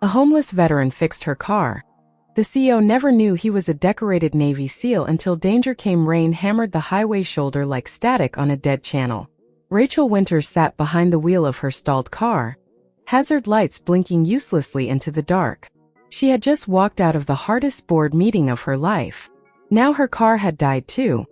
A homeless veteran fixed her car. The CEO never knew he was a decorated Navy SEAL until danger came. Rain hammered the highway shoulder like static on a dead channel. Rachel Winters sat behind the wheel of her stalled car, hazard lights blinking uselessly into the dark. She had just walked out of the hardest board meeting of her life. Now her car had died too,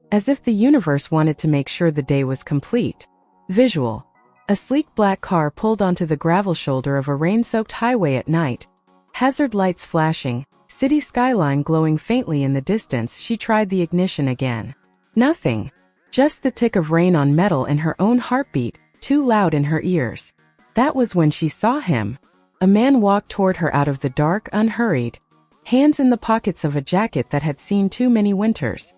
as if the universe wanted to make sure the day was complete. Visual. A sleek black car pulled onto the gravel shoulder of a rain-soaked highway at night. Hazard lights flashing, city skyline glowing faintly in the distance. She tried the ignition again. Nothing. Just the tick of rain on metal and her own heartbeat, too loud in her ears. That was when she saw him. A man walked toward her out of the dark, unhurried, hands in the pockets of a jacket that had seen too many winters.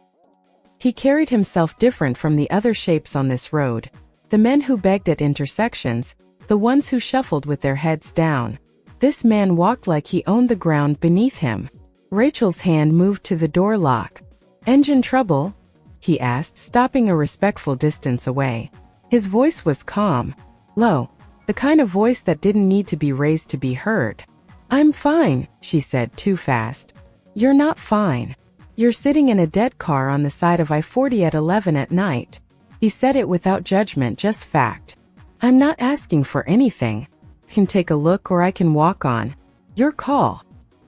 He carried himself different from the other shapes on this road. The men who begged at intersections, the ones who shuffled with their heads down. This man walked like he owned the ground beneath him. Rachel's hand moved to the door lock. "Engine trouble?" he asked, stopping a respectful distance away. His voice was calm, low, the kind of voice that didn't need to be raised to be heard. "I'm fine," she said too fast. "You're not fine. You're sitting in a dead car on the side of I-40 at 11 at night." He said it without judgment, just fact. "I'm not asking for anything. You can take a look or I can walk on. Your call."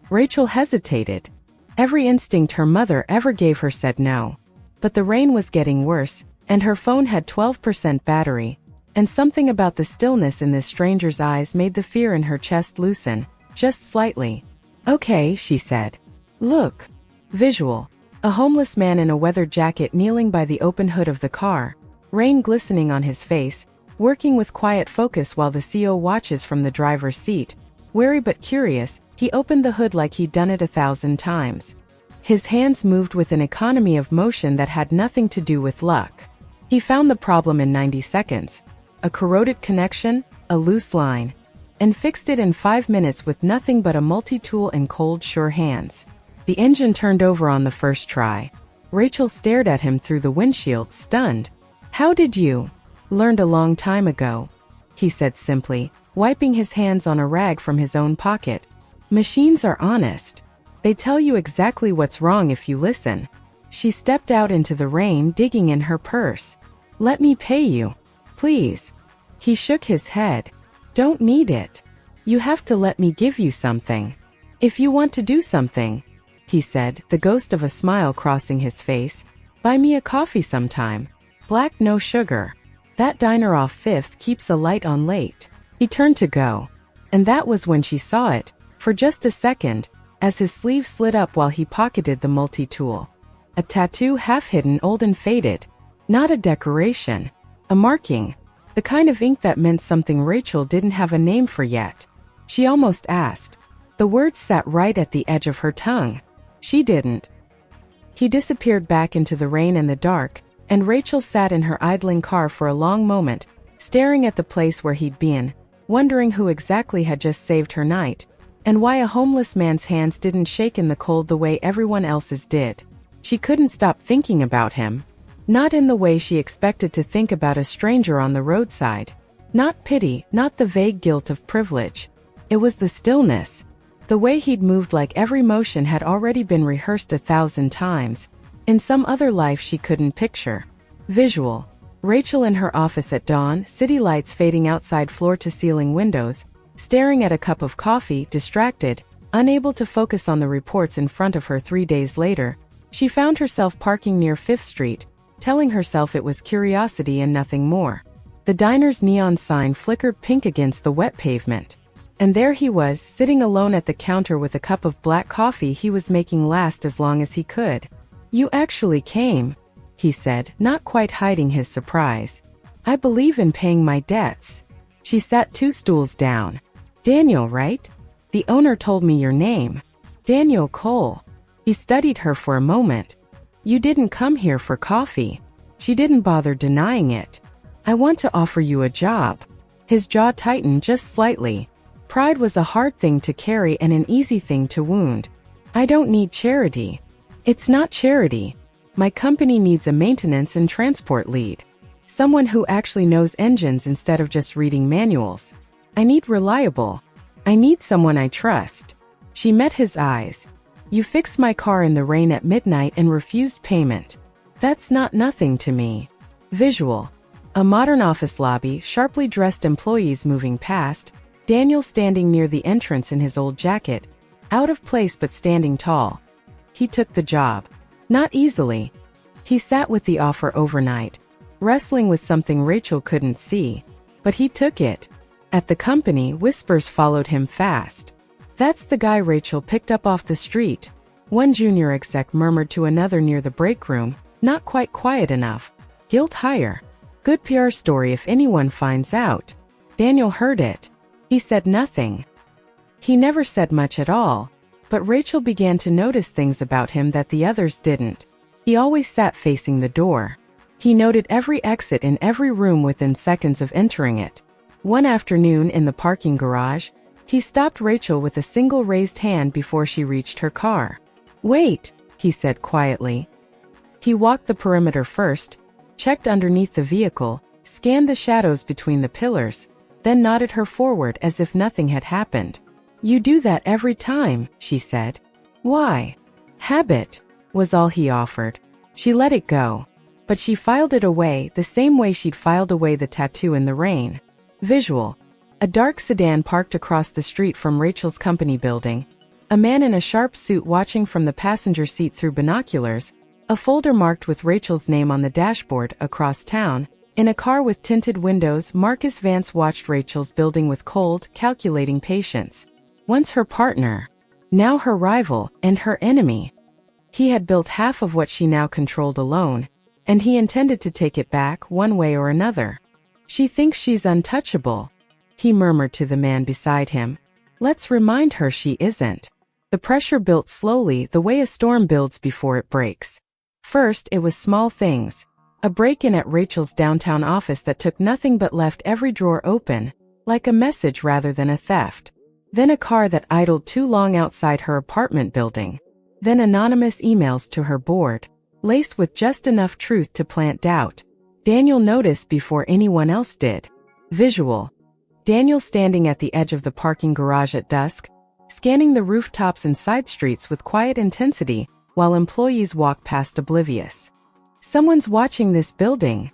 Rachel hesitated. Every instinct her mother ever gave her said no. But the rain was getting worse, and her phone had 12% battery. And something about the stillness in this stranger's eyes made the fear in her chest loosen, just slightly. "Okay," she said. "Look." Visual. A homeless man in a weathered jacket kneeling by the open hood of the car, rain glistening on his face, working with quiet focus while the CO watches from the driver's seat. Wary but curious, he opened the hood like he'd done it 1,000 times. His hands moved with an economy of motion that had nothing to do with luck. He found the problem in 90 seconds. A corroded connection, a loose line, and fixed it in 5 minutes with nothing but a multi-tool and cold, sure hands. The engine turned over on the first try. Rachel stared at him through the windshield, stunned. "How did you?" "Learned a long time ago," he said simply, wiping his hands on a rag from his own pocket. "Machines are honest. They tell you exactly what's wrong if you listen." She stepped out into the rain, digging in her purse. "Let me pay you, please." He shook his head. "Don't need it. You have to let me give you something. If you want to do something," he said, the ghost of a smile crossing his face, "buy me a coffee sometime. Black, no sugar. That diner off 5th keeps a light on late." He turned to go. And that was when she saw it, for just a second, as his sleeve slid up while he pocketed the multi-tool. A tattoo half hidden, old and faded. Not a decoration. A marking. The kind of ink that meant something Rachel didn't have a name for yet. She almost asked. The words sat right at the edge of her tongue. She didn't. He disappeared back into the rain and the dark, and Rachel sat in her idling car for a long moment, staring at the place where he'd been, wondering who exactly had just saved her night, and why a homeless man's hands didn't shake in the cold the way everyone else's did. She couldn't stop thinking about him. Not in the way she expected to think about a stranger on the roadside. Not pity, not the vague guilt of privilege. It was the stillness. The way he'd moved, like every motion had already been rehearsed 1,000 times, in some other life she couldn't picture. Visual. Rachel in her office at dawn, city lights fading outside floor-to-ceiling windows, staring at a cup of coffee, distracted, unable to focus on the reports in front of her. 3 days later, she found herself parking near 5th Street, telling herself it was curiosity and nothing more. The diner's neon sign flickered pink against the wet pavement. And there he was, sitting alone at the counter with a cup of black coffee he was making last as long as he could. "You actually came," he said, not quite hiding his surprise. "I believe in paying my debts." She sat 2 stools down. "Daniel, right? The owner told me your name. Daniel Cole." He studied her for a moment. "You didn't come here for coffee." She didn't bother denying it. "I want to offer you a job." His jaw tightened just slightly. Pride was a hard thing to carry and an easy thing to wound. "I don't need charity." "It's not charity. My company needs a maintenance and transport lead. Someone who actually knows engines instead of just reading manuals. I need reliable." I need someone I trust. She met his eyes. You fixed my car in the rain at midnight and refused payment. That's not nothing to me. Visual. A modern office lobby, sharply dressed employees moving past, Daniel standing near the entrance in his old jacket, out of place but standing tall. He took the job. Not easily. He sat with the offer overnight, wrestling with something Rachel couldn't see. But he took it. At the company, whispers followed him fast. That's the guy Rachel picked up off the street. One junior exec murmured to another near the break room, not quite quiet enough. Guilt hire. Good PR story if anyone finds out. Daniel heard it. He said nothing. He never said much at all. But Rachel began to notice things about him that the others didn't. He always sat facing the door. He noted every exit in every room within seconds of entering it. One afternoon in the parking garage, he stopped Rachel with a single raised hand before she reached her car. Wait, he said quietly. He walked the perimeter first, checked underneath the vehicle, scanned the shadows between the pillars, then nodded her forward as if nothing had happened. You do that every time, she said. Why? Habit, was all he offered. She let it go. But she filed it away the same way she'd filed away the tattoo in the rain. Visual. A dark sedan parked across the street from Rachel's company building. A man in a sharp suit watching from the passenger seat through binoculars. A folder marked with Rachel's name on the dashboard across town. In a car with tinted windows, Marcus Vance watched Rachel's building with cold, calculating patience. Once her partner, now her rival and her enemy. He had built half of what she now controlled alone, and he intended to take it back one way or another. She thinks she's untouchable, he murmured to the man beside him. Let's remind her she isn't. The pressure built slowly, the way a storm builds before it breaks. First, it was small things. A break-in at Rachel's downtown office that took nothing but left every drawer open, like a message rather than a theft. Then a car that idled too long outside her apartment building. Then anonymous emails to her board, laced with just enough truth to plant doubt. Daniel noticed before anyone else did. Visual. Daniel standing at the edge of the parking garage at dusk, scanning the rooftops and side streets with quiet intensity while employees walk past oblivious. Someone's watching this building,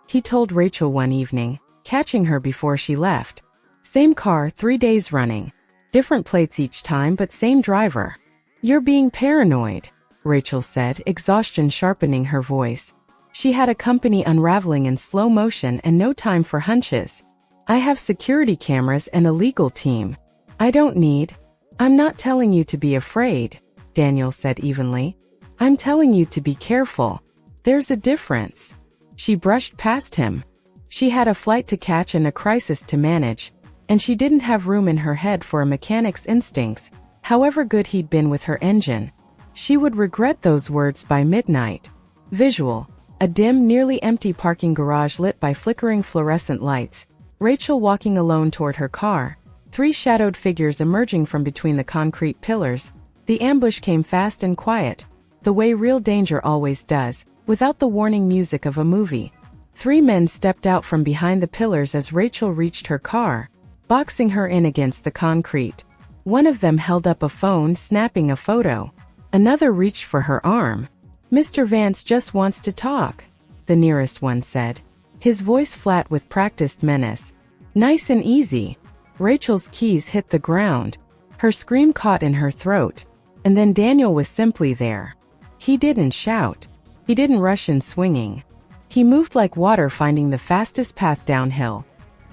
he told Rachel one evening, catching her before she left. Same car 3 days running. Different plates each time but same driver. You're being paranoid, Rachel said, exhaustion sharpening her voice. She had a company unraveling in slow motion and no time for hunches. I have security cameras and a legal team. I don't need. I'm not telling you to be afraid, Daniel said evenly. I'm telling you to be careful. There's a difference. She brushed past him. She had a flight to catch and a crisis to manage, and she didn't have room in her head for a mechanic's instincts, however good he'd been with her engine. She would regret those words by midnight. Visual. A dim, nearly empty parking garage lit by flickering fluorescent lights. Rachel walking alone toward her car. 3 shadowed figures emerging from between the concrete pillars. The ambush came fast and quiet, the way real danger always does, without the warning music of a movie. 3 men stepped out from behind the pillars as Rachel reached her car, boxing her in against the concrete. One of them held up a phone, snapping a photo. Another reached for her arm. Mr. Vance just wants to talk, the nearest one said, his voice flat with practiced menace. Nice and easy. Rachel's keys hit the ground. Her scream caught in her throat. And then Daniel was simply there. He didn't shout. He didn't rush in swinging. He moved like water finding the fastest path downhill.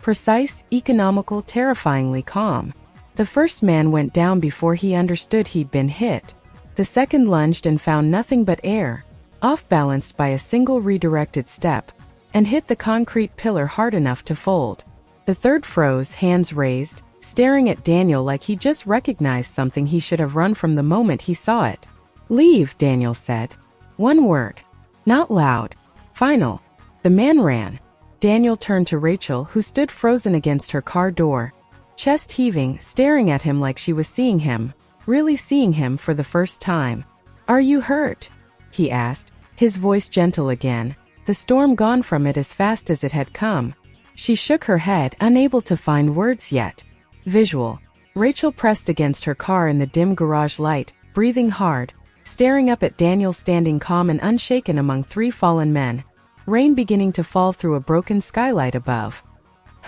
Precise, economical, terrifyingly calm. The first man went down before he understood he'd been hit. The second lunged and found nothing but air, off-balanced by a single redirected step, and hit the concrete pillar hard enough to fold. The third froze, hands raised, staring at Daniel like he just recognized something he should have run from the moment he saw it. Leave, Daniel said. One word. Not loud. Final. The man ran. Daniel turned to Rachel, who stood frozen against her car door, chest heaving, staring at him like she was seeing him, really seeing him for the first time. Are you hurt? He asked, his voice gentle again, the storm gone from it as fast as it had come. She shook her head, unable to find words yet. Visual. Rachel pressed against her car in the dim garage light, breathing hard, staring up at Daniel standing calm and unshaken among three fallen men, rain beginning to fall through a broken skylight above.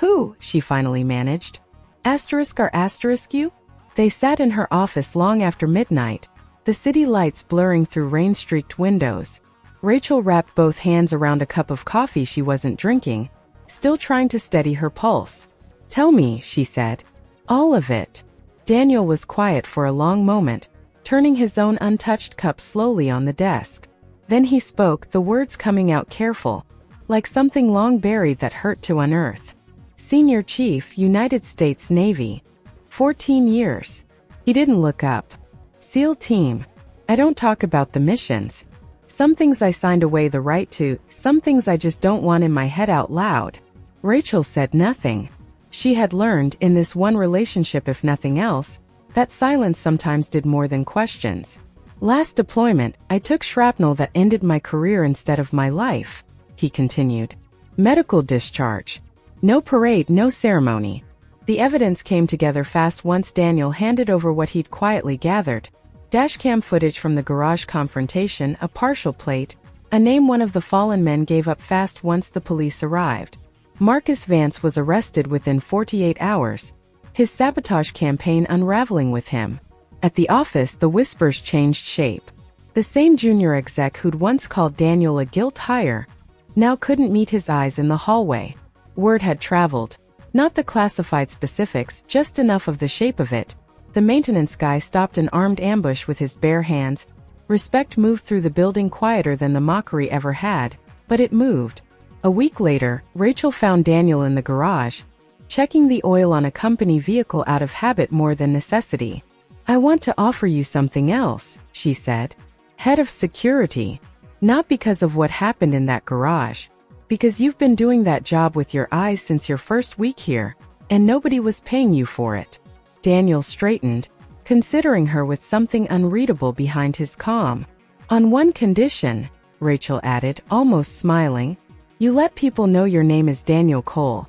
"Who?" she finally managed. Asterisk or asterisk you? They sat in her office long after midnight, the city lights blurring through rain-streaked windows. Rachel wrapped both hands around a cup of coffee she wasn't drinking, still trying to steady her pulse. "Tell me," she said. "All of it." Daniel was quiet for a long moment, turning his own untouched cup slowly on the desk. Then he spoke, the words coming out careful, like something long buried that hurt to unearth. "Senior Chief, United States Navy. 14 years. He didn't look up. SEAL Team. I don't talk about the missions. Some things I signed away the right to, some things I just don't want in my head out loud." Rachel said nothing. She had learned, in this one relationship if nothing else, that silence sometimes did more than questions. "Last deployment, I took shrapnel that ended my career instead of my life," he continued. "Medical discharge. No parade, no ceremony." The evidence came together fast once Daniel handed over what he'd quietly gathered. Dashcam footage from the garage confrontation, a partial plate, a name one of the fallen men gave up fast once the police arrived. Marcus Vance was arrested within 48 hours, his sabotage campaign unraveling with him. At the office, the whispers changed shape. The same junior exec who'd once called Daniel a guilt hire now couldn't meet his eyes in the hallway. Word had traveled. Not the classified specifics, just enough of the shape of it. The maintenance guy stopped an armed ambush with his bare hands. Respect moved through the building quieter than the mockery ever had, but it moved. A week later, Rachel found Daniel in the garage, checking the oil on a company vehicle out of habit more than necessity. "I want to offer you something else," she said. "Head of security. Not because of what happened in that garage. Because you've been doing that job with your eyes since your first week here, and nobody was paying you for it." Daniel straightened, considering her with something unreadable behind his calm. "On one condition," Rachel added, almost smiling. "You let people know your name is Daniel Cole.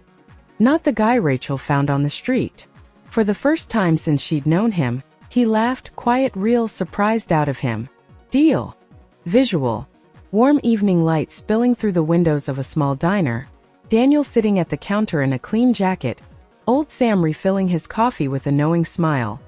Not the guy Rachel found on the street." For the first time since she'd known him, he laughed, quiet, real, surprised out of him. "Deal." Visual. Warm evening light spilling through the windows of a small diner. Daniel sitting at the counter in a clean jacket. Old Sam refilling his coffee with a knowing smile.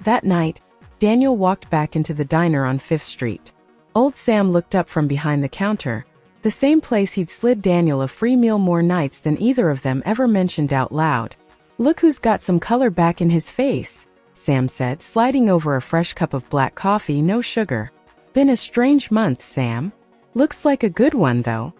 That night, Daniel walked back into the diner on 5th Street. Old Sam looked up from behind the counter, the same place he'd slid Daniel a free meal more nights than either of them ever mentioned out loud. "Look who's got some color back in his face," Sam said, sliding over a fresh cup of black coffee, no sugar. "Been a strange month, Sam. Looks like a good one, though."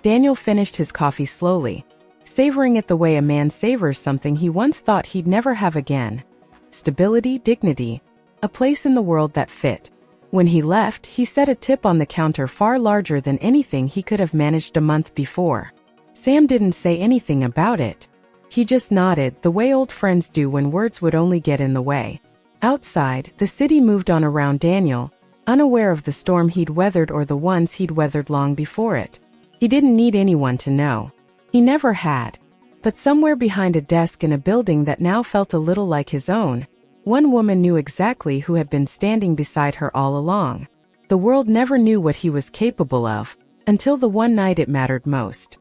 Daniel finished his coffee slowly, savoring it the way a man savors something he once thought he'd never have again. Stability, dignity, a place in the world that fit. When he left, he set a tip on the counter far larger than anything he could have managed a month before. Sam didn't say anything about it. He just nodded, the way old friends do when words would only get in the way. Outside, the city moved on around Daniel, unaware of the storm he'd weathered or the ones he'd weathered long before it. He didn't need anyone to know. He never had. But somewhere behind a desk in a building that now felt a little like his own, one woman knew exactly who had been standing beside her all along. The world never knew what he was capable of, until the one night it mattered most.